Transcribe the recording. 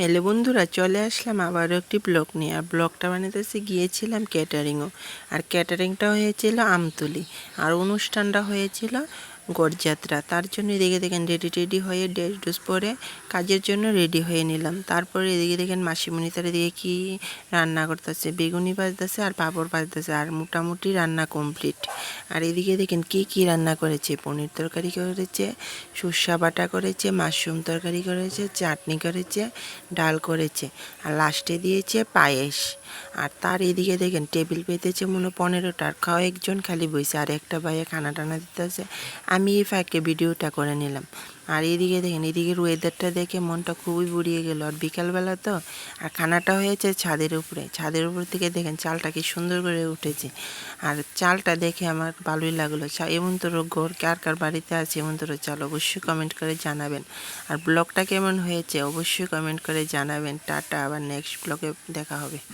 Hello বন্ধুরা, চলে আসলাম আবারও একটি ব্লগ নিয়ে। আর ব্লগটা বানাতেছি গিয়েছিলাম ক্যাটারিংও। আর ক্যাটারিংটা হয়েছিল আমতলী, আর অনুষ্ঠানটা হয়েছিল গড়যাত্রা। তার জন্য এদিকে দেখেন রেডি হয়ে ড্রেস ড্রেস পরে কাজের জন্য রেডি হয়ে নিলাম। তারপরে এদিকে দেখেন মাসিমণি তার এদিকে কী রান্না করতেছে, বেগুনি ভাজতেছে আর পাঁপড় ভাজতেছে, আর মোটামুটি রান্না কমপ্লিট। আর এদিকে দেখেন কী রান্না করেছে, পনির তরকারি করেছে, সর্ষা বাটা করেছে, মাশরুম তরকারি করেছে, চাটনি করেছে, ডাল করেছে, আর লাস্টে দিয়েছে পায়েস। আর তার এদিকে দেখেন টেবিল পেতেছে মনে 15টার, কয়েকজন খালি বইছে, আর একটা ভাইয়া খানা টানা দিতেছে। আমি এই ফাঁকে ভিডিওটা করে নিলাম। আর এদিকে দেখেন এদিকের ওয়েদারটা দেখে মনটা খুবই বুড়িয়ে গেল। আর বিকালবেলা তো, আর খানাটা হয়েছে ছাদের উপরে। ছাদের উপর থেকে দেখেন চালটা কি সুন্দর করে উঠেছে। আর চালটা দেখে আমার ভালোই লাগলো। এমন তোর ঘর কার কার বাড়িতে আছে এমন তোর চাল, অবশ্যই কমেন্ট করে জানাবেন। আর ব্লগটা কেমন হয়েছে অবশ্যই কমেন্ট করে জানাবেন। টাটা, আবার নেক্সট ব্লগে দেখা হবে।